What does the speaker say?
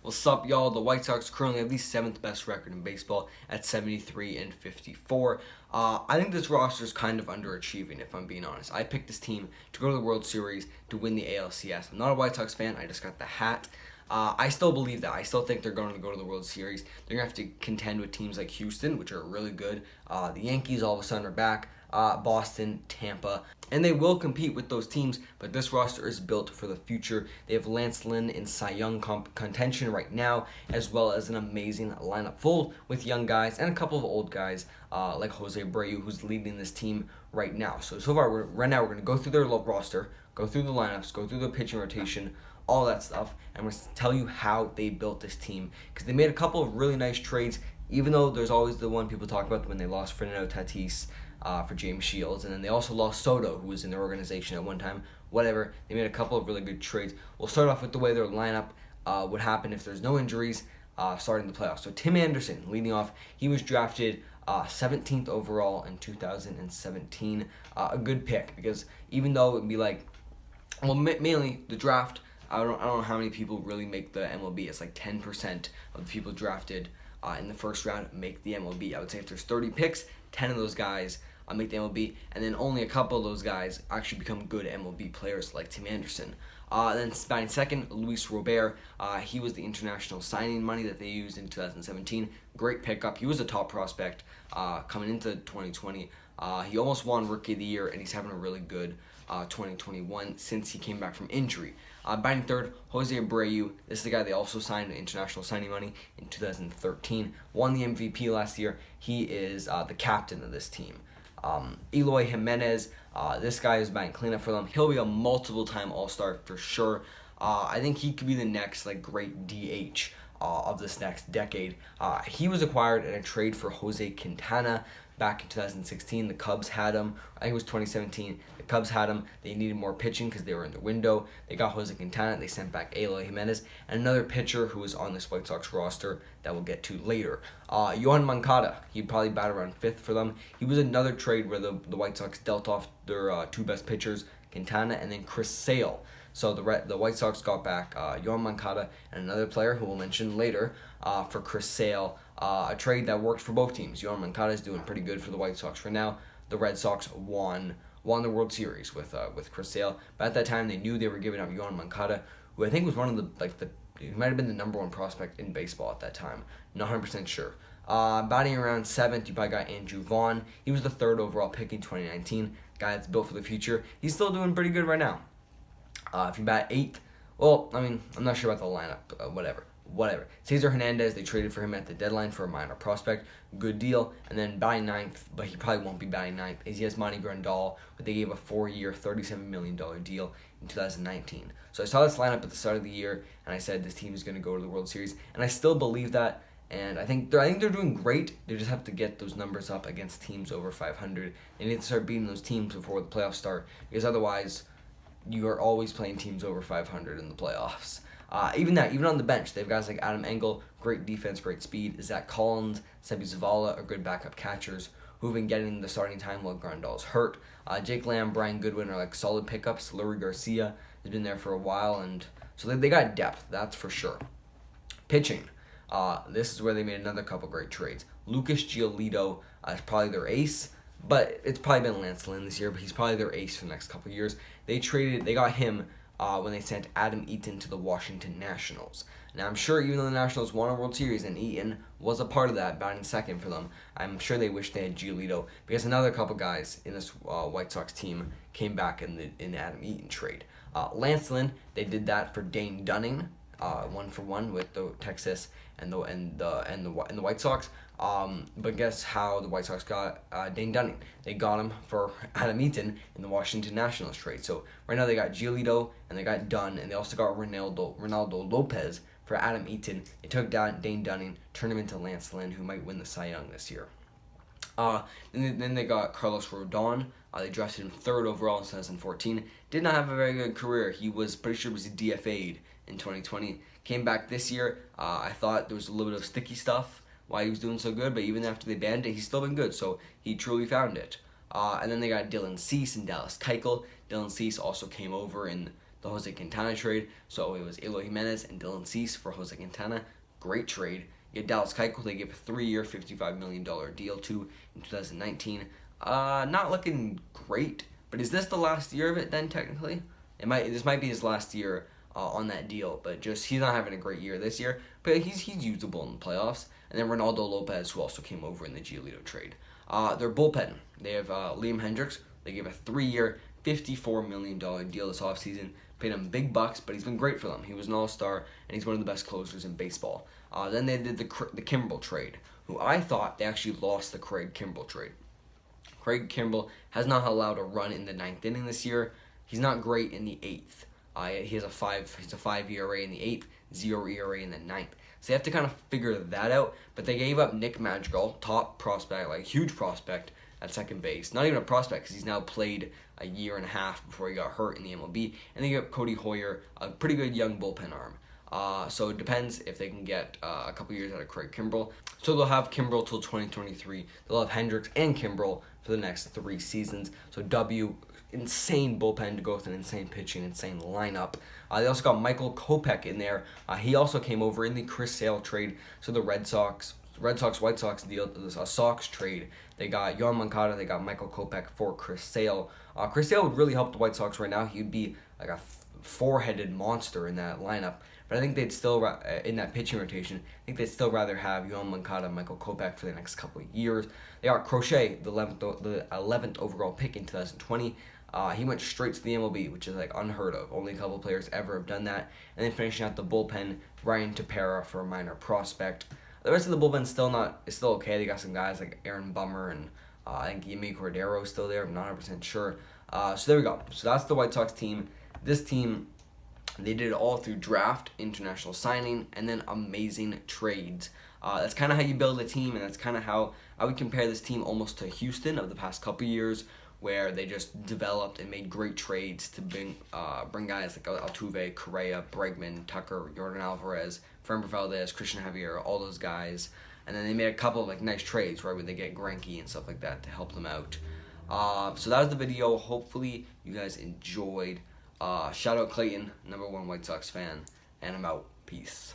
What's up, y'all? The White Sox currently have the 7th best record in baseball at 73-54. I think this roster is kind of underachieving, if I'm being honest. I picked this team to go to the World Series to win the ALCS. I'm not a White Sox fan. I just got the hat. I still believe that. I still think they're going to go to the World Series. They're going to have to contend with teams like Houston, which are really good. The Yankees all of a sudden are back. Boston, Tampa, and they will compete with those teams, but this roster is built for the future. They have Lance Lynn in Cy Young contention right now, as well as an amazing lineup full with young guys and a couple of old guys like Jose Abreu, who's leading this team right now. So far, we're going to go through their roster, go through the lineups, go through the pitching rotation, all that stuff, and we're going to tell you how they built this team, because they made a couple of really nice trades, even though there's always the one people talk about when they lost Fernando Tatis for James Shields, and then they also lost Soto, who was in their organization at one time. Whatever, they made a couple of really good trades. We'll start off with the way their lineup would happen if there's no injuries starting the playoffs. So Tim Anderson leading off. He was drafted 17th overall in 2017. A good pick, because even though it would be like, well, mainly the draft, I don't know how many people really make the MLB. It's like 10% of the people drafted in the first round make the MLB. I would say if there's 30 picks, 10 of those guys make the MLB, and then only a couple of those guys actually become good MLB players like Tim Anderson. Then batting second, Luis Robert. He was the international signing money that they used in 2017. Great pickup. He was a top prospect coming into 2020. He almost won Rookie of the Year, and he's having a really good 2021 since he came back from injury. Batting third, Jose Abreu. This is the guy they also signed international signing money in 2013. Won the MVP last year. He is the captain of this team. Eloy Jimenez, this guy is batting cleanup for them. He'll be a multiple-time All-Star for sure. I think he could be the next great DH of this next decade. He was acquired in a trade for Jose Quintana back in 2016. The Cubs had him. I think it was 2017. The Cubs had him. They needed more pitching because they were in the window. They got Jose Quintana. They sent back Eloy Jimenez, and another pitcher who was on this White Sox roster that we'll get to later. Yohan Moncada. He'd probably bat around 5th for them. He was another trade where the White Sox dealt off their two best pitchers, Quintana and then Chris Sale. So the White Sox got back Yohan Moncada and another player who we'll mention later for Chris Sale. A trade that worked for both teams. Yohan Moncada is doing pretty good for the White Sox for now. The Red Sox won the World Series with Chris Sale. But at that time, they knew they were giving up Yohan Moncada, who I think was one of he might have been the number one prospect in baseball at that time. Not 100% sure. Batting around 7th, you probably got Andrew Vaughn. He was the 3rd overall pick in 2019. Guy that's built for the future. He's still doing pretty good right now. If you bat 8th, well, I mean, I'm not sure about the lineup. Whatever. Cesar Hernandez, they traded for him at the deadline for a minor prospect. Good deal. And then batting 9th, but he probably won't be batting 9th, is Yasmani Grandal, but they gave a 4-year, $37 million deal in 2019. So I saw this lineup at the start of the year, and I said this team is going to go to the World Series, and I still believe that. And I think they're doing great. They just have to get those numbers up against teams over 500. They need to start beating those teams before the playoffs start, because otherwise you are always playing teams over 500 in the playoffs. Even on the bench, they have guys like Adam Engel, great defense, great speed. Zach Collins, Sebi Zavala are good backup catchers who've been getting the starting time while Grandal's hurt. Jake Lamb, Brian Goodwin are solid pickups. Lurie Garcia has been there for a while, and so they got depth, that's for sure. Pitching, this is where they made another couple great trades. Lucas Giolito is probably their ace, but it's probably been Lance Lynn this year, but he's probably their ace for the next couple of years. They got him when they sent Adam Eaton to the Washington Nationals. Now, I'm sure even though the Nationals won a World Series and Eaton was a part of that, batting 2nd for them, I'm sure they wish they had Giolito, because another couple guys in this White Sox team came back in the Adam Eaton trade. Lance Lynn, they did that for Dane Dunning, 1-for-1 with the Texas and the White Sox. But guess how the White Sox got Dane Dunning? They got him for Adam Eaton in the Washington Nationals trade. So right now they got Giolito and they got Dunn, and they also got Ronaldo Lopez for Adam Eaton. They took down Dane Dunning, turned him into Lance Lynn, who might win the Cy Young this year. Then they got Carlos Rodon. They drafted him 3rd overall in 2014. Did not have a very good career. He was pretty sure was DFA'd in 2020. Came back this year. I thought there was a little bit of sticky stuff why he was doing so good, but even after they banned it, he's still been good, so he truly found it. And then they got Dylan Cease and Dallas Keuchel. Dylan Cease also came over in the Jose Quintana trade. So it was Eloy Jimenez and Dylan Cease for Jose Quintana. Great trade. You had Dallas Keuchel, they gave a 3-year, $55 million deal to in 2019. Not looking great, but is this the last year of it then, technically? This might be his last year on that deal, but just he's not having a great year this year, but he's usable in the playoffs. And then Ronaldo Lopez, who also came over in the Giolito trade. Their bullpen, they have Liam Hendricks. They gave a 3-year, $54 million deal this offseason. Paid him big bucks, but he's been great for them. He was an all-star, and he's one of the best closers in baseball. Then they did the Kimbrel trade, who I thought they actually lost the Craig Kimbrel trade. Craig Kimbrel has not allowed a run in the 9th inning this year. He's not great in the 8th. He has a 5 ERA in the 8th, 0 ERA in the 9th. So they have to kind of figure that out. But they gave up Nick Madrigal, top prospect, like huge prospect at second base. Not even a prospect because he's now played a year and a half before he got hurt in the MLB. And they gave up Cody Hoyer, a pretty good young bullpen arm. So it depends if they can get a couple years out of Craig Kimbrel. So they'll have Kimbrel till 2023. They'll have Hendricks and Kimbrel for the next 3 seasons. So insane bullpen to go with an insane pitching, insane lineup. They also got Michael Kopech in there. He also came over in the Chris Sale trade. So the Red Sox, White Sox deal, a Sox trade. They got Yohan Moncada, they got Michael Kopech for Chris Sale. Chris Sale would really help the White Sox right now. He'd be like a 4-headed monster in that lineup. But I think they'd still, in that pitching rotation, I think they'd still rather have Yohan Moncada and Michael Kopech for the next couple of years. They got Crochet, the 11th overall pick in 2020. He went straight to the MLB, which is like unheard of. Only a couple players ever have done that. And then finishing out the bullpen, Ryan Tepera for a minor prospect. The rest of the bullpen is still okay. They got some guys like Aaron Bummer and I think Yimi Cordero is still there. I'm not 100% sure. So there we go. So that's the White Sox team. This team, they did it all through draft, international signing, and then amazing trades. That's kind of how you build a team, and that's kind of how I would compare this team almost to Houston of the past couple years, where they just developed and made great trades to bring guys like Altuve, Correa, Bregman, Tucker, Jordan Alvarez, Framber Valdez, Christian Javier, all those guys. And then they made a couple of like nice trades, right, where they get Greinke and stuff like that to help them out. So that was the video. Hopefully you guys enjoyed. Shout out Clayton, #1 White Sox fan, and I'm out. Peace.